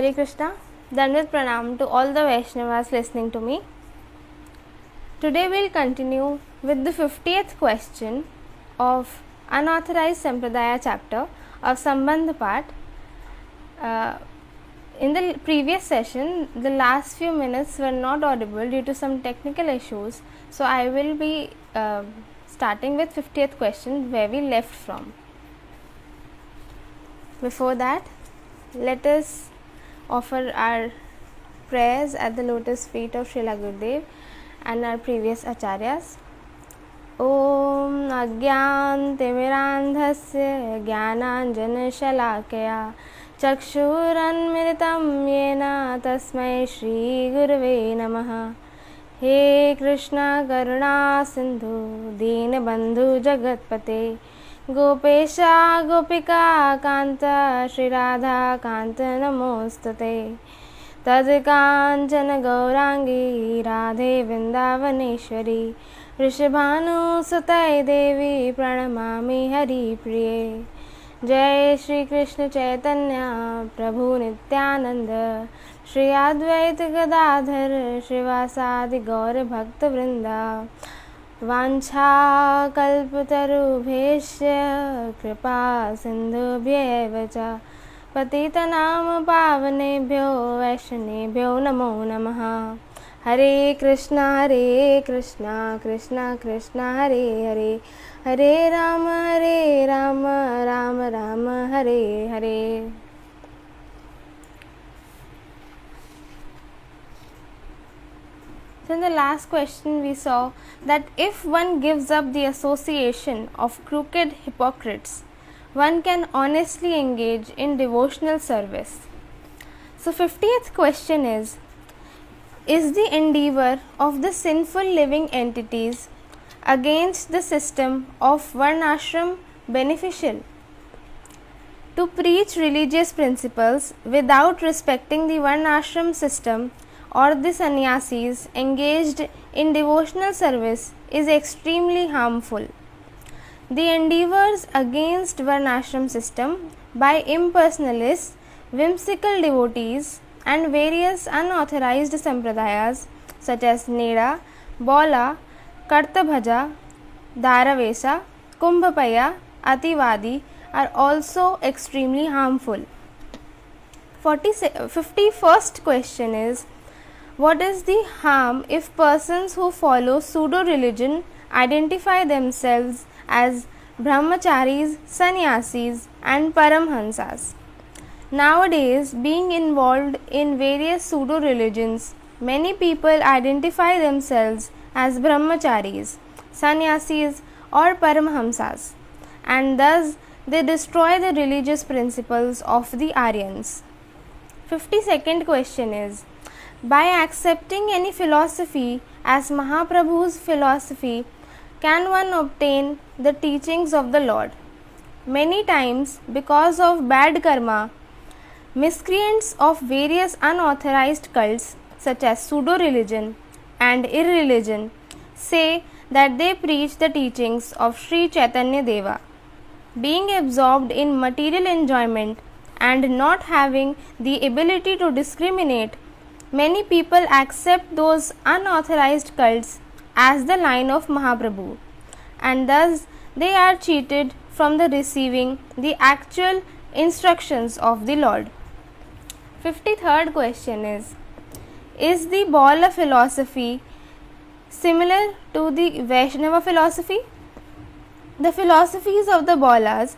Hare Krishna, Dandavat Pranam to all the Vaishnavas listening to me. Today we'll continue with the 50th question of Unauthorized Sampradaya chapter of Sambandha Path. In the previous session, the last few minutes were not audible due to some technical issues, so I will be starting with 50th question where we left from. Before that, let us offer our prayers at the lotus feet of Srila Gurudev and our previous acharyas. Om Ajnantimirandhasya Jnananjanashalakaya Chakshurunmilitam Yena Tasmai Shri Gurave Namaha. He Krishna Karuna Sindhu Deenabandhu Jagatpate Gopesha Gopika Kanta Shri Radha Kanta Namostate Tadkanchana Gaurangi Radhe Vrindavaneshwari Rishabhanu Sutai Devi Pranamami Hari Priye. Jai Shri Krishna Chaitanya Prabhu Nityananda Shri Advaita Gadadhar Shrivasadi Gaura Bhakta Vrinda Vancha Kalpatarubheshya Kripa Sindhubhyev cha Patitanam Pavanebhyo Vaishnavebhyo Namo Namaha. Hare Krishna Krishna Krishna Hare Hare Hare Rama Rama Rama Hare Hare. So in the last question we saw that if one gives up the association of crooked hypocrites, one can honestly engage in devotional service. So 50th question is the endeavor of the sinful living entities against the system of Varnashram beneficial? To preach religious principles without respecting the Varnashram system or the sannyasis engaged in devotional service is extremely harmful. The endeavors against Varnashram system by impersonalists, whimsical devotees and various unauthorized sampradayas such as Neda, Bola, Kartabhaja, Dharavesa, Kumbhapaya, Ativadi are also extremely harmful. 51st question is, what is the harm if persons who follow pseudo-religion identify themselves as brahmacharis, sannyasis and paramhansas? Nowadays, being involved in various pseudo-religions, many people identify themselves as brahmacharis, sannyasis or paramhamsas, and thus they destroy the religious principles of the Aryans. 52nd question is, by accepting any philosophy as Mahaprabhu's philosophy, can one obtain the teachings of the Lord? Many times, because of bad karma, miscreants of various unauthorized cults such as pseudo-religion and irreligion say that they preach the teachings of Sri Chaitanya Deva. Being absorbed in material enjoyment and not having the ability to discriminate, many people accept those unauthorized cults as the line of Mahaprabhu, and thus they are cheated from the receiving the actual instructions of the Lord. 53rd question is the Bola philosophy similar to the Vaishnava philosophy? The philosophies of the Bolas,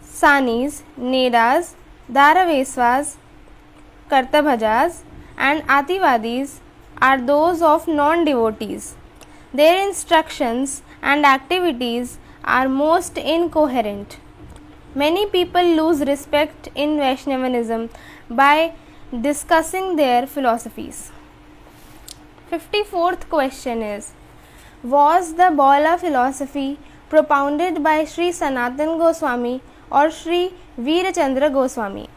Sanis, Nedas, Dharavesvas, Kartabhajas and Ativadis are those of non-devotees. Their instructions and activities are most incoherent. Many people lose respect in Vaishnavism by discussing their philosophies. 54th question is, was the Bola philosophy propounded by Sri Sanatan Goswami or Sri Veerachandra Goswami?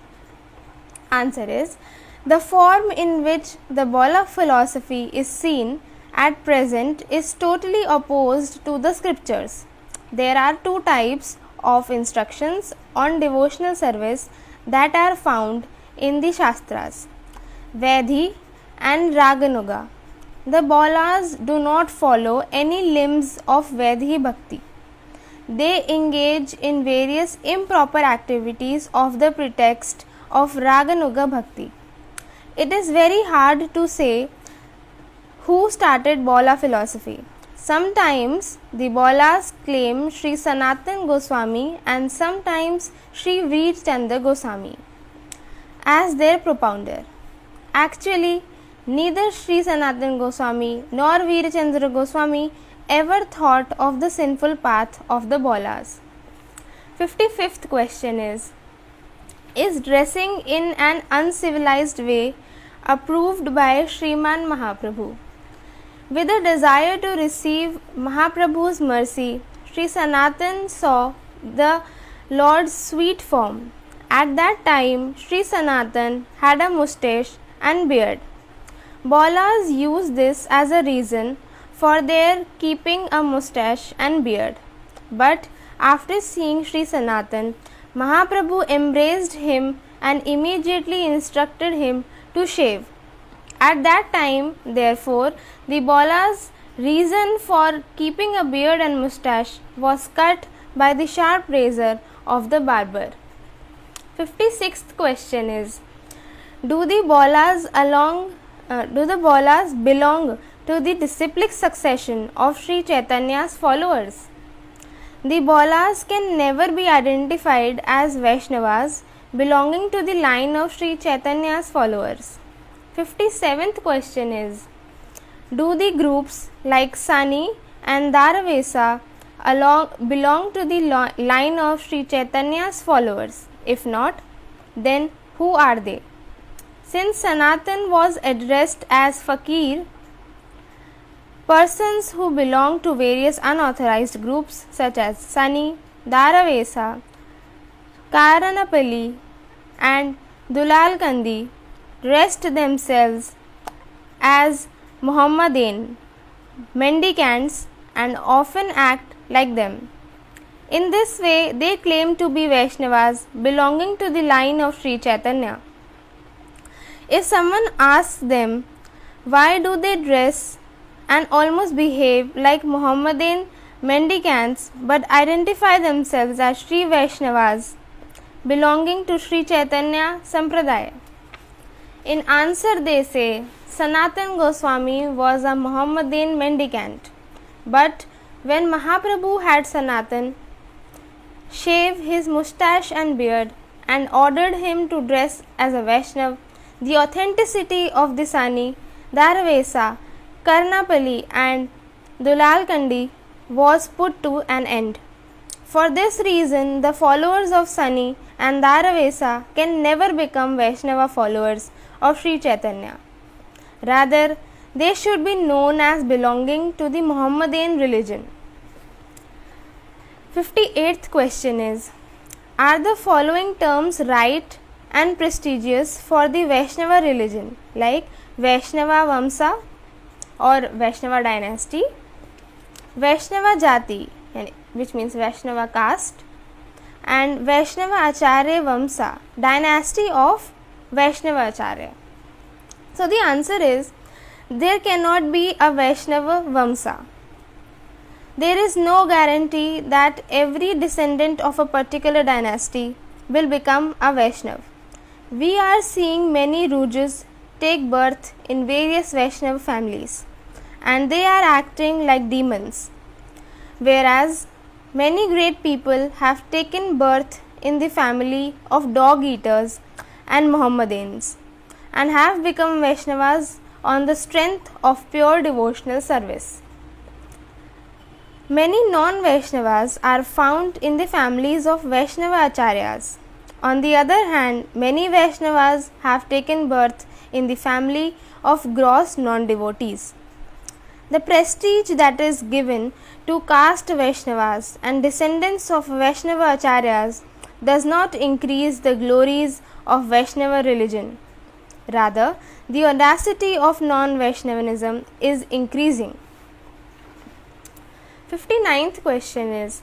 Answer is, the form in which the Bola philosophy is seen at present is totally opposed to the scriptures. There are two types of instructions on devotional service that are found in the Shastras, Vaidhi and Raganuga. The Bolas do not follow any limbs of Vaidhi Bhakti. They engage in various improper activities of the pretext of Raganuga Bhakti. It is very hard to say who started Bola philosophy. Sometimes the Bolas claim Sri Sanatan Goswami and sometimes Sri Veer Chandra Goswami as their propounder. Actually, neither Sri Sanatan Goswami nor Veer Chandra Goswami ever thought of the sinful path of the Bolas. 55th question is dressing in an uncivilized way approved by Sriman Mahaprabhu? With a desire to receive Mahaprabhu's mercy, Sri Sanatan saw the Lord's sweet form. At that time, Sri Sanatan had a moustache and beard. Bolas used this as a reason for their keeping a moustache and beard. But after seeing Sri Sanatan, Mahaprabhu embraced him and immediately instructed him to shave. At that time, therefore, the Bolas' reason for keeping a beard and moustache was cut by the sharp razor of the barber. 56th question is, do the Bolas belong to the disciplic succession of Sri Chaitanya's followers? The Bolas can never be identified as Vaishnavas belonging to the line of Sri Chaitanya's followers. 57th question is, do the groups like Sani and Dharavesa belong to the line of Sri Chaitanya's followers? If not, then who are they? Since Sanatan was addressed as Fakir, persons who belong to various unauthorized groups such as Sani, Dharavesa, Karanapalli and Dulalkandi dressed themselves as Mohammedan mendicants and often act like them. In this way, they claim to be Vaishnavas belonging to the line of Sri Chaitanya. If someone asks them why do they dress and almost behave like Mohammedan mendicants but identify themselves as Sri Vaishnavas belonging to Sri Chaitanya Sampradaya, in answer they say Sanatan Goswami was a Mohammedan mendicant, but when Mahaprabhu had Sanatan shave his moustache and beard and ordered him to dress as a Vaishnav, the authenticity of the Sani, Dharavesa, Karnapalli and Dulalkandi was put to an end. For this reason, the followers of Sani and Dharavesa can never become Vaishnava followers of Sri Chaitanya. Rather, they should be known as belonging to the Mohammedan religion. 58th question is, are the following terms right and prestigious for the Vaishnava religion, like Vaishnava Vamsa or Vaishnava dynasty, Vaishnava Jati, which means Vaishnava caste, and Vaishnava Acharya Vamsa, dynasty of Vaishnava Acharya? So the answer is, there cannot be a Vaishnava Vamsa. There is no guarantee that every descendant of a particular dynasty will become a Vaishnav. We are seeing many Rujas take birth in various Vaishnava families and they are acting like demons, whereas many great people have taken birth in the family of dog eaters and Mohammedans and have become Vaishnavas on the strength of pure devotional service. Many non-Vaishnavas are found in the families of Vaishnava Acharyas. On the other hand, many Vaishnavas have taken birth in the family of gross non-devotees. The prestige that is given to caste Vaishnavas and descendants of Vaishnava Acharyas does not increase the glories of Vaishnava religion. Rather, the audacity of non-Vaishnavism is increasing. 59th question is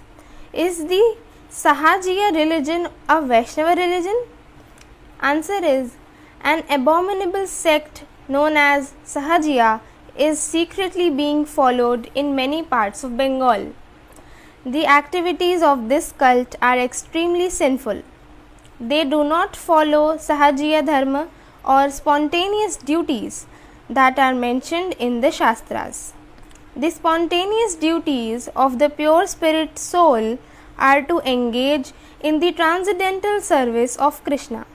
the Sahajiya religion a Vaishnava religion? Answer is An abominable sect known as Sahajiya is secretly being followed in many parts of Bengal. The activities of this cult are extremely sinful. They do not follow Sahajiya Dharma or spontaneous duties that are mentioned in the Shastras. The spontaneous duties of the pure spirit soul are to engage in the transcendental service of Krishna.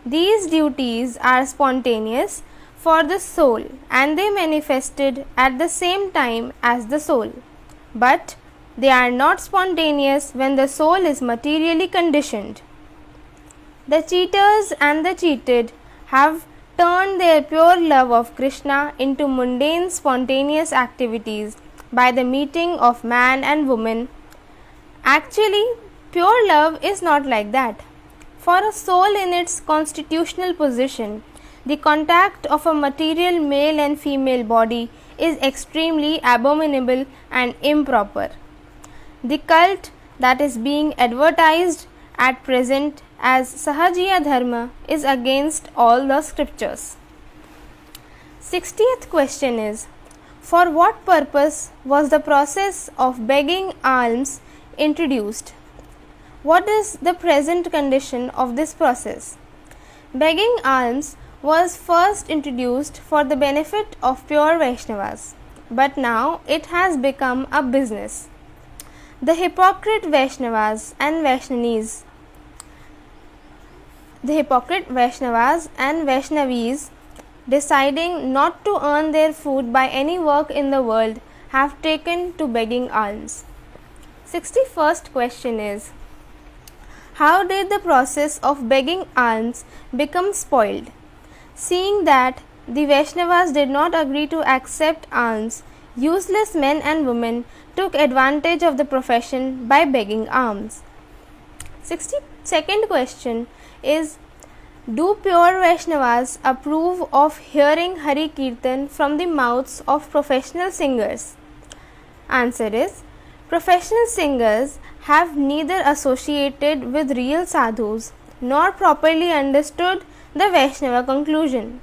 These duties are spontaneous for the soul and they manifested at the same time as the soul. But they are not spontaneous when the soul is materially conditioned. The cheaters and the cheated have turned their pure love of Krishna into mundane spontaneous activities by the meeting of man and woman. Actually, pure love is not like that. For a soul in its constitutional position, the contact of a material male and female body is extremely abominable and improper. The cult that is being advertised at present as Sahajiya Dharma is against all the scriptures. 60th question is, for what purpose was the process of begging alms introduced? What is the present condition of this process? Begging alms was first introduced for the benefit of pure Vaishnavas, but now it has become a business. The hypocrite Vaishnavas and Vaishnavis deciding not to earn their food by any work in the world have taken to begging alms. 61st question is, how did the process of begging alms become spoiled? Seeing that the Vaishnavas did not agree to accept alms, useless men and women took advantage of the profession by begging alms. 62nd question is, do pure Vaishnavas approve of hearing Hari Kirtan from the mouths of professional singers? Answer is, professional singers have neither associated with real sadhus nor properly understood the Vaishnava conclusion.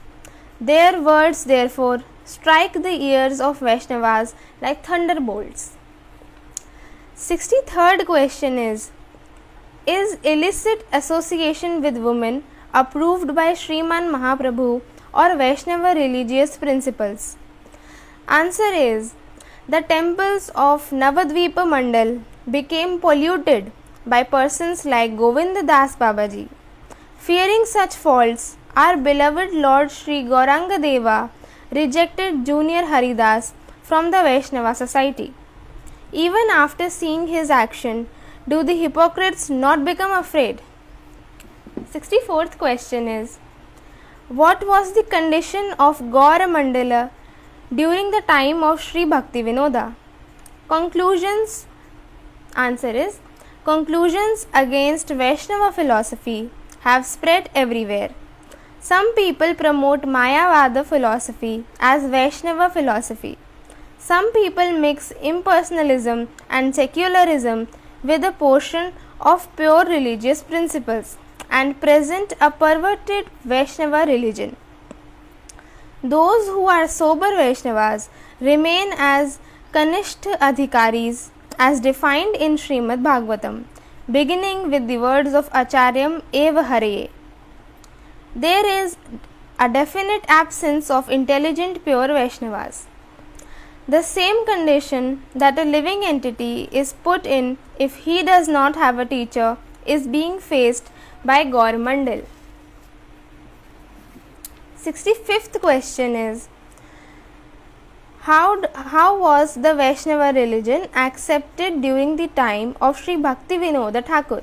Their words therefore strike the ears of Vaishnavas like thunderbolts. 63rd question is illicit association with women approved by Sriman Mahaprabhu or Vaishnava religious principles? Answer is, the temples of Navadvipa Mandal became polluted by persons like Govinda Das Babaji. Fearing such faults, our beloved Lord Sri Gauranga Deva rejected Junior Haridas from the Vaishnava society. Even after seeing his action, do the hypocrites not become afraid? 64th question is, what was the condition of Gaura Mandala during the time of Sri Bhaktivinoda? Conclusions. Answer is, conclusions against Vaishnava philosophy have spread everywhere. Some people promote Mayavada philosophy as Vaishnava philosophy. Some people mix impersonalism and secularism with a portion of pure religious principles and present a perverted Vaishnava religion. Those who are sober Vaishnavas remain as Kanishta Adhikaris as defined in Srimad Bhagavatam, beginning with the words of Acharyam Eva Hare. There is a definite absence of intelligent pure Vaishnavas. The same condition that a living entity is put in if he does not have a teacher is being faced by Gaur Mandal. 65th question is, how was the Vaishnava religion accepted during the time of Sri Bhaktivinoda Thakur?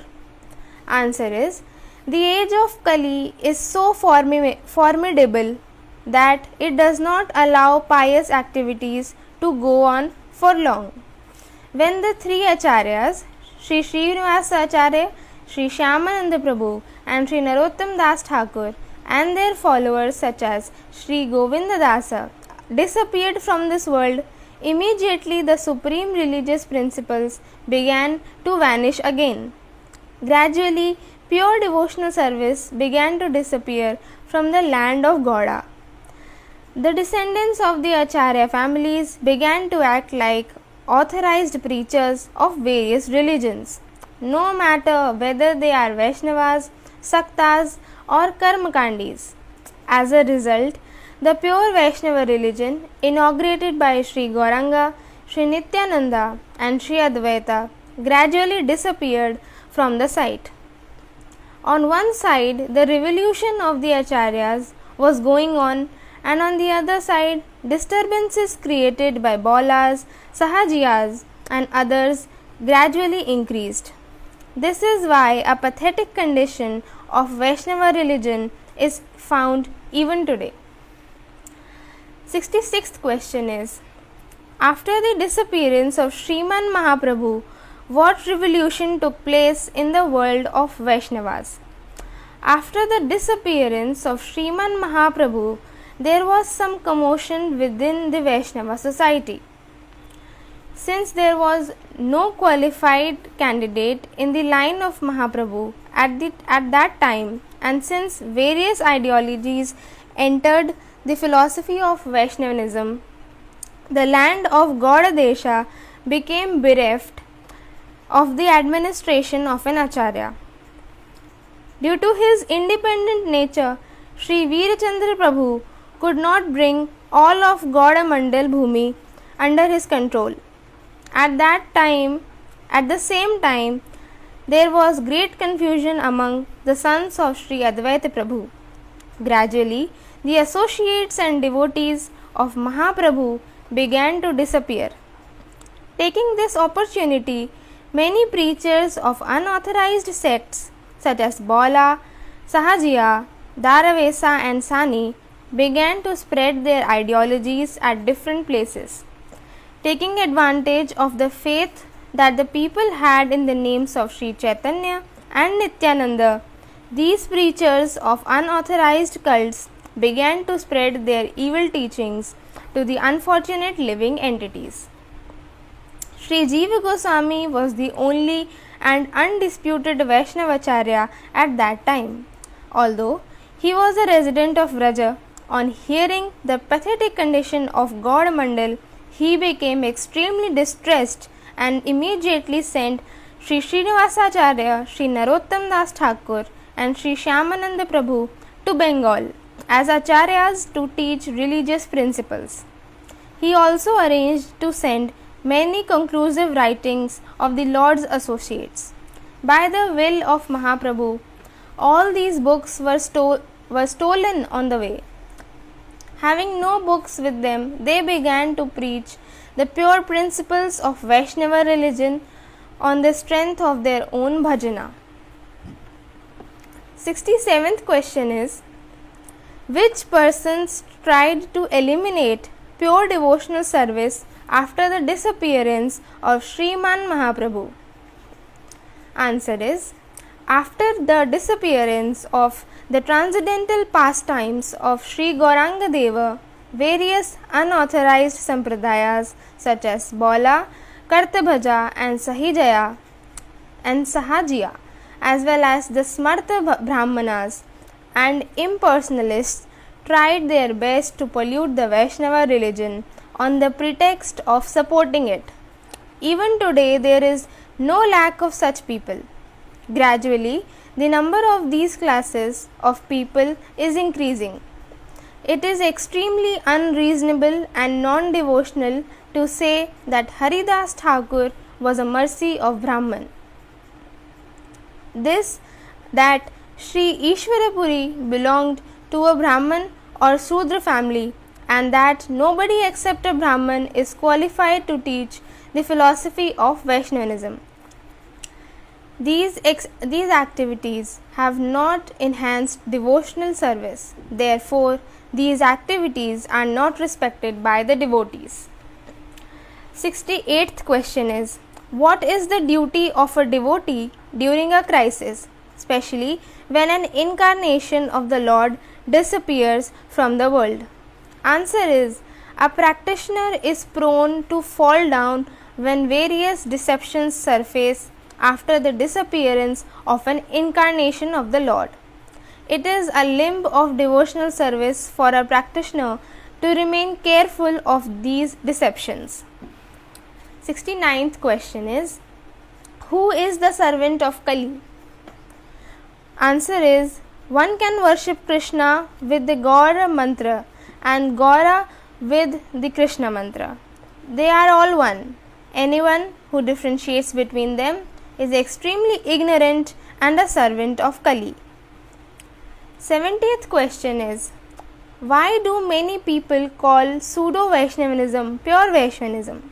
Answer is, the age of Kali is so formidable that it does not allow pious activities to go on for long. When the three Acharyas, Sri Srinivasa Acharya, Sri Shyamananda Prabhu and Sri Narottam Das Thakur and their followers such as Sri Govinda Dasa disappeared from this world, immediately the supreme religious principles began to vanish again. Gradually, pure devotional service began to disappear from the land of Gauda. The descendants of the Acharya families began to act like authorized preachers of various religions, no matter whether they are Vaishnavas, Saktas, or Karmakandis. As a result, the pure Vaishnava religion, inaugurated by Sri Gauranga, Sri Nityananda, and Sri Advaita, gradually disappeared from the site. On one side, the revolution of the Acharyas was going on, and on the other side, disturbances created by Bolas, Sahajiyas, and others gradually increased. This is why a pathetic condition of Vaishnava religion is found even today. 66th question is, after the disappearance of Sriman Mahaprabhu, what revolution took place in the world of Vaishnavas? After the disappearance of Sriman Mahaprabhu, there was some commotion within the Vaishnava society. Since there was no qualified candidate in the line of Mahaprabhu at that time, and since various ideologies entered the philosophy of Vaishnavism, the land of Gaudadesha became bereft of the administration of an Acharya. Due to his independent nature, Sri Veerachandra Prabhu could not bring all of Gauda Mandal Bhumi under his control. At the same time, there was great confusion among the sons of Sri Advaita Prabhu. Gradually, the associates and devotees of Mahaprabhu began to disappear. Taking this opportunity, many preachers of unauthorized sects such as Bola, Sahajiya, Daravesa, and Sani began to spread their ideologies at different places. Taking advantage of the faith that the people had in the names of Sri Chaitanya and Nityananda, these preachers of unauthorized cults began to spread their evil teachings to the unfortunate living entities. Sri Jiva Goswami was the only and undisputed Vaishnavacharya at that time. Although he was a resident of Vraja, on hearing the pathetic condition of Gauda Mandal, he became extremely distressed and immediately sent Sri Srinivasacharya, Sri Narottam Das Thakur, and Sri Shyamananda Prabhu to Bengal as acharyas to teach religious principles. He also arranged to send many conclusive writings of the Lord's associates. By the will of Mahaprabhu, all these books were stolen on the way. Having no books with them, they began to preach the pure principles of Vaishnava religion on the strength of their own bhajana. 67th question is, which persons tried to eliminate pure devotional service after the disappearance of Sriman Mahaprabhu? Answer is, after the disappearance of the transcendental pastimes of Sri Gauranga Deva, various unauthorized sampradayas such as Bola, Kartabhaja, and Sahijaya and Sahajiya, as well as the Smarta Brahmanas and impersonalists, tried their best to pollute the Vaishnava religion on the pretext of supporting it. Even today, there is no lack of such people. Gradually, the number of these classes of people is increasing. It is extremely unreasonable and non-devotional to say that Haridas Thakur was a mercy of Brahman. That Sri Ishwarapuri belonged to a Brahman or Sudra family, and that nobody except a Brahman is qualified to teach the philosophy of Vaishnavism. These activities have not enhanced devotional service. Therefore, these activities are not respected by the devotees. 68th question is, what is the duty of a devotee during a crisis, especially when an incarnation of the Lord disappears from the world? Answer is, a practitioner is prone to fall down when various deceptions surface after the disappearance of an incarnation of the Lord. It is a limb of devotional service for a practitioner to remain careful of these deceptions. 69th question is, who is the servant of Kali? Answer is, one can worship Krishna with the Gaura mantra and Gaura with the Krishna mantra. They are all one. Anyone who differentiates between them is extremely ignorant and a servant of Kali. 70th question is, why do many people call pseudo-Vaishnavism pure Vaishnavism?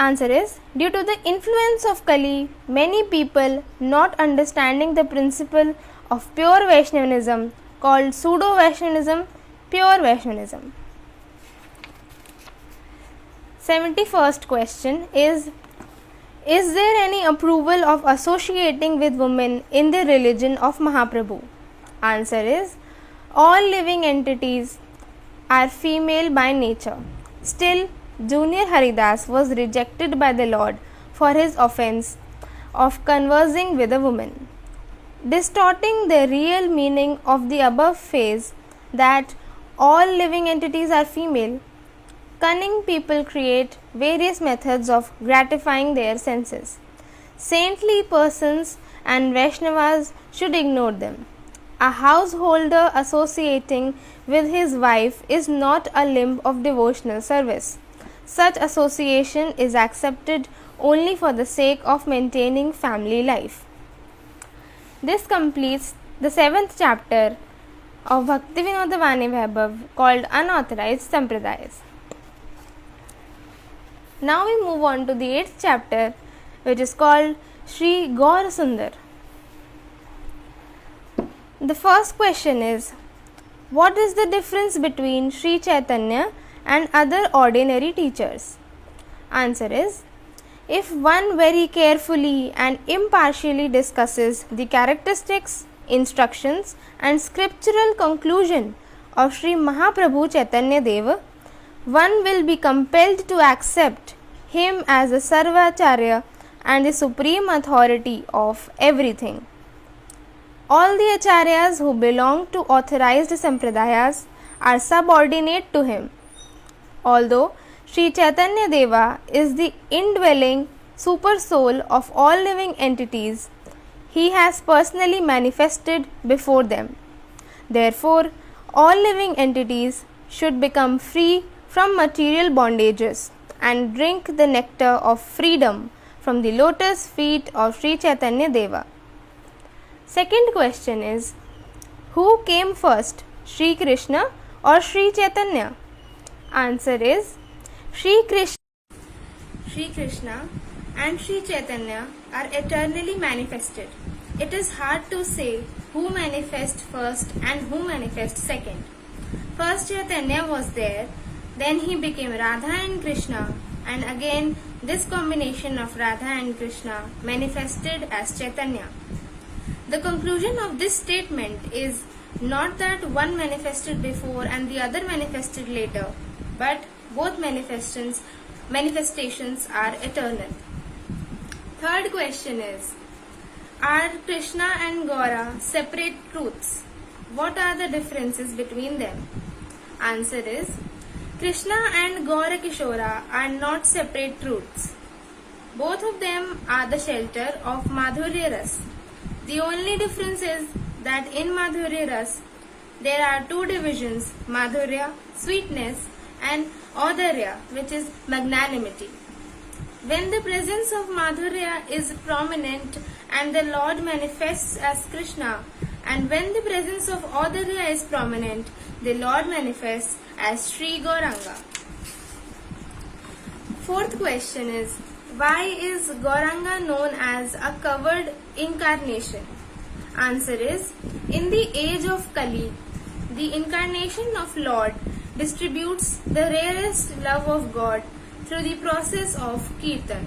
Answer is, due to the influence of Kali, many people not understanding the principle of pure Vaishnavism called pseudo-Vaishnavism pure Vaishnavism. 71st question is there any approval of associating with women in the religion of Mahaprabhu? Answer is, all living entities are female by nature. Still, Junior Haridas was rejected by the Lord for his offense of conversing with a woman. Distorting the real meaning of the above phrase that all living entities are female, cunning people create various methods of gratifying their senses. Saintly persons and Vaishnavas should ignore them. A householder associating with his wife is not a limb of devotional service. Such association is accepted only for the sake of maintaining family life. This completes the 7th chapter of Bhaktivinoda Vani Vaibhav called Unauthorized Sampradayas. Now we move on to the 8th chapter, which is called Sri Gaur Sundar. The first question is, what is the difference between Sri Chaitanya and other ordinary teachers? Answer is, if one very carefully and impartially discusses the characteristics, instructions and scriptural conclusion of Sri Mahaprabhu Chaitanya Deva, one will be compelled to accept him as a Sarvacharya and the supreme authority of everything. All the acharyas who belong to authorized sampradayas are subordinate to him. Although Sri Chaitanya Deva is the indwelling super soul of all living entities, he has personally manifested before them. Therefore, all living entities should become free from material bondages and drink the nectar of freedom from the lotus feet of Sri Chaitanya Deva. Second question is, who came first, Sri Krishna or Sri Chaitanya? Answer is, Sri Krishna and Sri Chaitanya are eternally manifested. It is hard to say who manifests first and who manifests second. First Chaitanya was there, then he became Radha and Krishna, and again this combination of Radha and Krishna manifested as Chaitanya. The conclusion of this statement is not that one manifested before and the other manifested later, but both manifestations are eternal. Third question is, are Krishna and Gaura separate truths? What are the differences between them? Answer is, Krishna and Gaura Kishora are not separate truths. Both of them are the shelter of Madhurya Ras. The only difference is that in Madhurya Ras, there are two divisions, Madhurya, sweetness, and Audharya, which is magnanimity. When the presence of Madhurya is prominent and the Lord manifests as Krishna, and when the presence of Audharya is prominent, the Lord manifests as Sri Gauranga. Fourth question is, why is Gauranga known as a covered incarnation? Answer is, in the age of Kali, the incarnation of Lord distributes the rarest love of God through the process of Kirtan.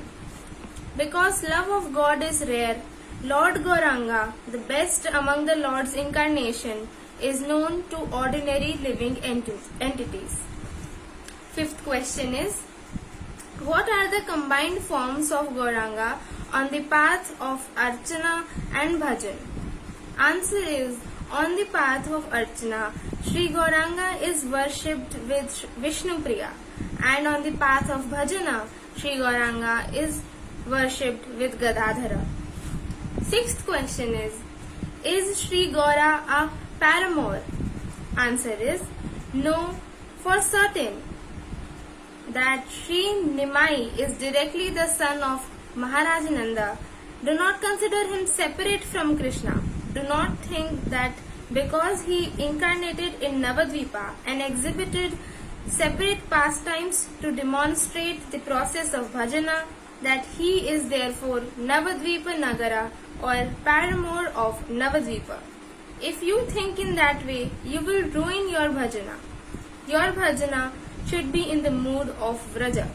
Because love of God is rare, Lord Gauranga, the best among the Lord's incarnation, is known to ordinary living entities. Fifth question is, What are the combined forms of Gauranga on the path of Archana and Bhajan? Answer is, on the path of Archana, Sri Gauranga is worshipped with Vishnupriya, and on the path of Bhajana, Sri Gauranga is worshipped with Gadadhara. Sixth question is Sri Gaura a paramour? Answer is, no, for certain. That Sri Nimai is directly the son of Maharaj Nanda. Do not consider him separate from Krishna. Do not think that because he incarnated in Navadvipa and exhibited separate pastimes to demonstrate the process of bhajana, that he is therefore Navadvipa Nagara or paramour of Navadvipa. If you think in that way, you will ruin your bhajana. Your bhajana should be in the mood of Vraja.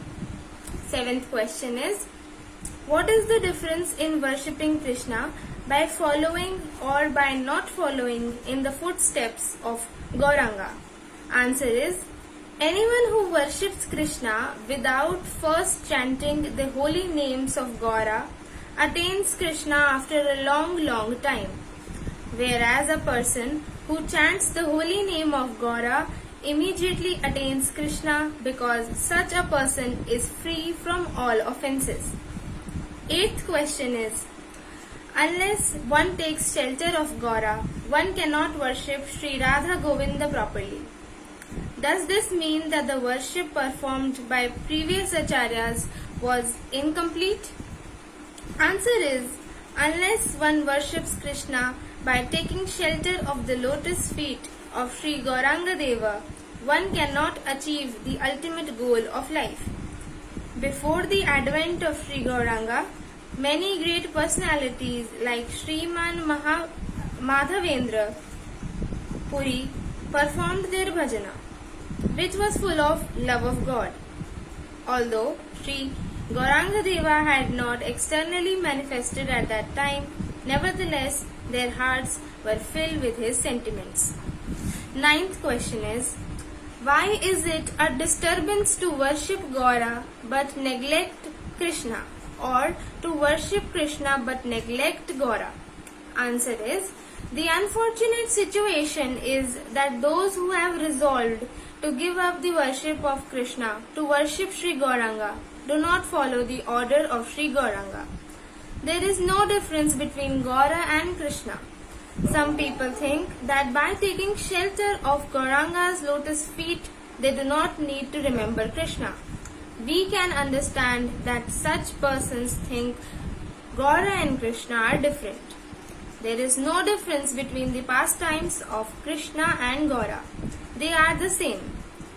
Seventh question is, what is the difference in worshipping Krishna by following or by not following in the footsteps of Gauranga? Answer is, anyone who worships Krishna without first chanting the holy names of Gaura attains Krishna after a long time, whereas a person who chants the holy name of Gaura immediately attains Krishna, because such a person is free from all offences. Eighth question is, unless one takes shelter of Gaura, one cannot worship Sri Radha Govinda properly. Does this mean that the worship performed by previous acharyas was incomplete? Answer is, unless one worships Krishna by taking shelter of the lotus feet of Sri Gauranga Deva, one cannot achieve the ultimate goal of life. Before the advent of Sri Gauranga, many great personalities like Sriman Madhavendra Puri performed their bhajana, which was full of love of God. Although Sri Gauranga Deva had not externally manifested at that time, nevertheless their hearts were filled with his sentiments. Ninth question is, why is it a disturbance to worship Gaura but neglect Krishna, or to worship Krishna but neglect Gaura? Answer is, the unfortunate situation is that those who have resolved to give up the worship of Krishna to worship Sri Gauranga do not follow the order of Sri Gauranga. There is no difference between Gaura and Krishna. Some people think that by taking shelter of Gauranga's lotus feet, they do not need to remember Krishna. We can understand that such persons think Gaura and Krishna are different. There is no difference between the pastimes of Krishna and Gaura. They are the same.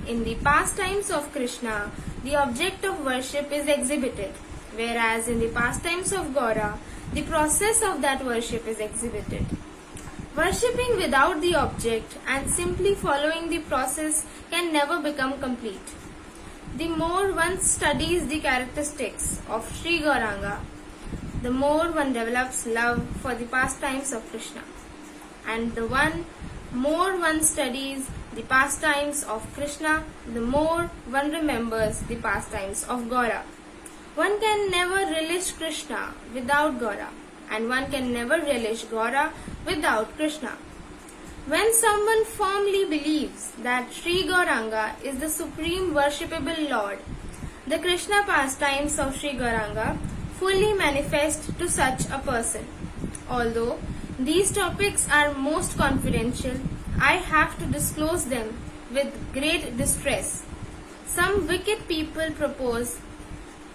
In the pastimes of Krishna, the object of worship is exhibited, whereas in the pastimes of Gaura, the process of that worship is exhibited. Worshipping without the object and simply following the process can never become complete. The more one studies the characteristics of Sri Gauranga, the more one develops love for the pastimes of Krishna. And the more one studies the pastimes of Krishna, the more one remembers the pastimes of Gaura. One can never relish Krishna without Gaura, and one can never relish Gaura without Krishna. When someone firmly believes that Sri Gauranga is the supreme worshipable Lord, the Krishna pastimes of Sri Gauranga fully manifest to such a person. Although these topics are most confidential, I have to disclose them with great distress. Some wicked people propose,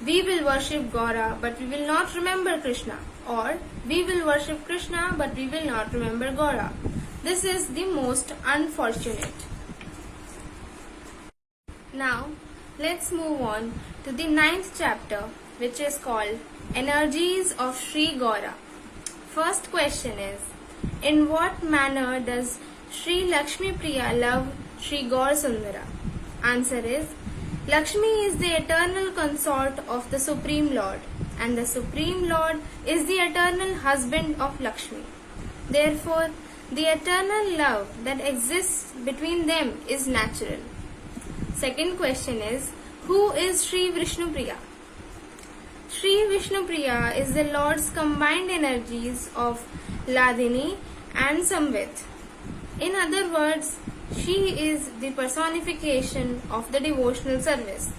we will worship Gaura but we will not remember Krishna, or we will worship Krishna but we will not remember Gaura. This is the most unfortunate. Now, let's move on to the 9th chapter, which is called Energies of Sri Gaura. First question is, in what manner does Sri Lakshmi Priya love Sri Gaur Sundara? Answer is, Lakshmi is the eternal consort of the Supreme Lord, and the Supreme Lord is the eternal husband of Lakshmi. Therefore, the eternal love that exists between them is natural. Second question is, Who is Sri Vishnupriya? Sri Vishnupriya is the Lord's combined energies of Ladini and Samvit. In other words, she is the personification of the devotional service.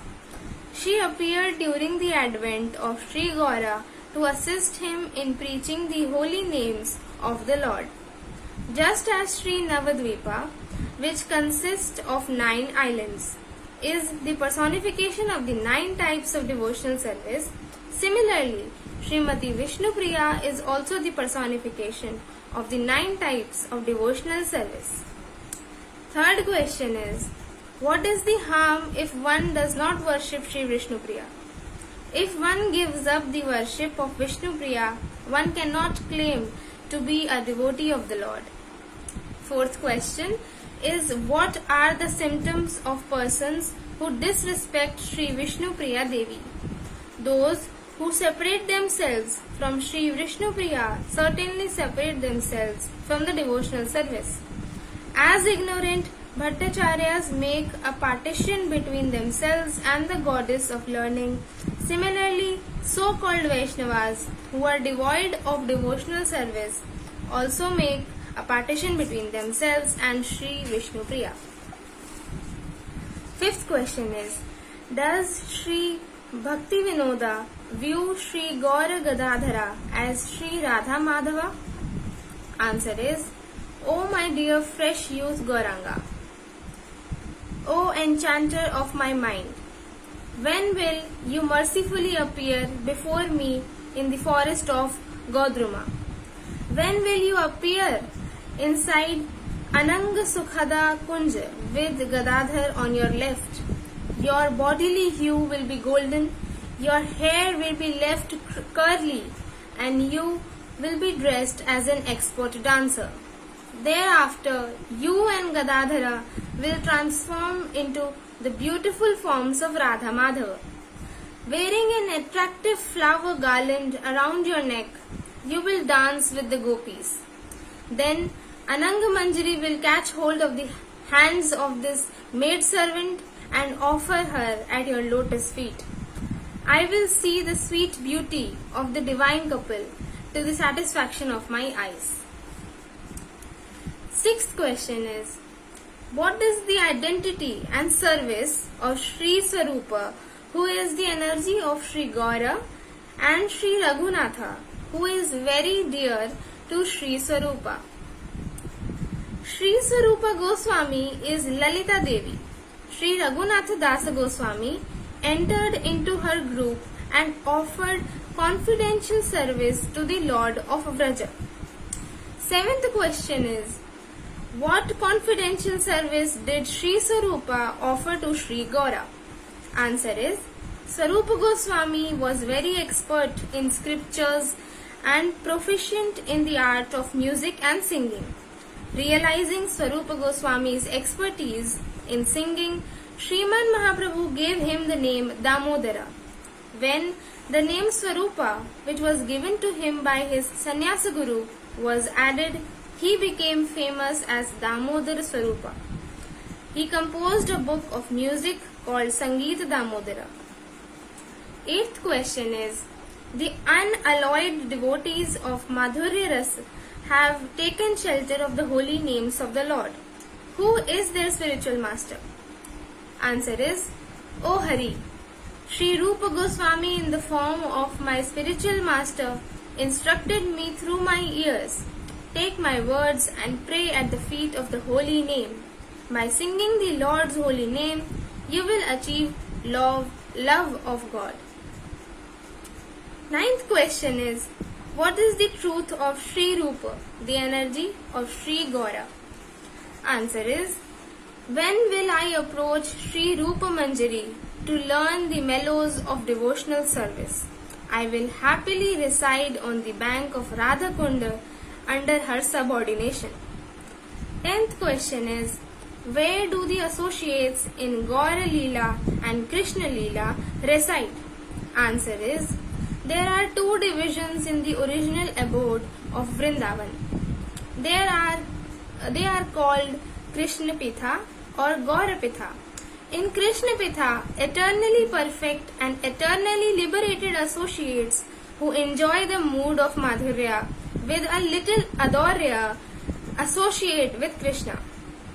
She appeared during the advent of Sri Gaura to assist him in preaching the holy names of the Lord. Just as Sri Navadvipa, which consists of 9 islands, is the personification of the 9 types of devotional service, similarly, Srimati Vishnupriya is also the personification of the 9 types of devotional service. Third question is, what is the harm if one does not worship Sri Vishnupriya? If one gives up the worship of Vishnupriya, one cannot claim to be a devotee of the Lord. Fourth question is, what are the symptoms of persons who disrespect Sri Vishnupriya Devi? Those who separate themselves from Sri Vishnupriya certainly separate themselves from the devotional service. As ignorant Bhattacharyas make a partition between themselves and the goddess of learning, similarly, so-called Vaishnavas who are devoid of devotional service also make a partition between themselves and Sri Vishnupriya. Fifth question is, does Sri Bhakti Vinoda view Sri Gaura Gadadhara as Sri Radha Madhava? Answer is, O my dear fresh youth Gauranga, O enchanter of my mind, when will you mercifully appear before me in the forest of Godruma? When will you appear inside Ananga Sukhada Kunja with Gadadhar on your left? Your bodily hue will be golden, your hair will be left curly, and you will be dressed as an expert dancer. Thereafter, you and Gadadhara will transform into the beautiful forms of Radha Madhava. Wearing an attractive flower garland around your neck, you will dance with the gopis. Then Ananga Manjari will catch hold of the hands of this maidservant and offer her at your lotus feet. I will see the sweet beauty of the divine couple to the satisfaction of my eyes. Sixth question is, what is the identity and service of Sri Swarupa, who is the energy of Sri Gaura, and Sri Raghunatha, who is very dear to Sri Swarupa? Sri Swarupa Goswami is Lalita Devi. Sri Raghunatha Dasa Goswami entered into her group and offered confidential service to the Lord of Vraja. Seventh question is, what confidential service did Sri Swarupa offer to Sri Gaura? Answer is, Swarupa Goswami was very expert in scriptures and proficient in the art of music and singing. Realizing Swarupa Goswami's expertise in singing, Sriman Mahaprabhu gave him the name Damodara. When the name Swarupa, which was given to him by his sannyasa guru, was added, he became famous as Damodara Swarupa. He composed a book of music called Sangeet Damodara. Eighth question is, the unalloyed devotees of Madhurya Rasa have taken shelter of the holy names of the Lord. Who is their spiritual master? Answer is, O Hari, Sri Rupa Goswami in the form of my spiritual master instructed me through my ears. Take my words and pray at the feet of the holy name. By singing the Lord's holy name, you will achieve love of God. Ninth question is, what is the truth of Sri Rupa, the energy of Sri Gaura? Answer is, when will I approach Sri Rupa Manjari to learn the mellows of devotional service? I will happily reside on the bank of Radha Kunda under her subordination. 10th question is, where do the associates in Gaura Leela and Krishna Leela reside? Answer is, there are 2 divisions in the original abode of Vrindavan. They are called Krishna Pitha or Gaura Pitha. In Krishna Pitha, eternally perfect and eternally liberated associates who enjoy the mood of Madhurya with a little Adorya associate with Krishna.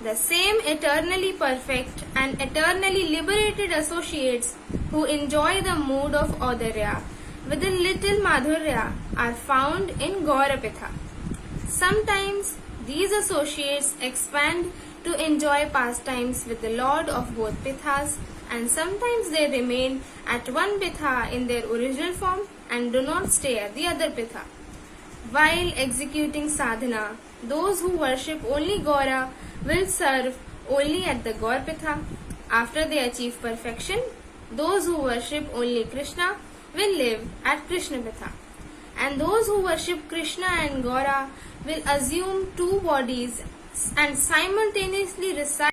The same eternally perfect and eternally liberated associates who enjoy the mood of Audharya with a little Madhurya are found in Gaurapitha. Sometimes these associates expand to enjoy pastimes with the Lord of both Pithas, and sometimes they remain at one Pitha in their original form and do not stay at the other Pitha. While executing sadhana, those who worship only Gaura will serve only at the Gaur Pitha. After they achieve perfection, those who worship only Krishna will live at Krishna Pitha. And those who worship Krishna and Gaura will assume two bodies and simultaneously reside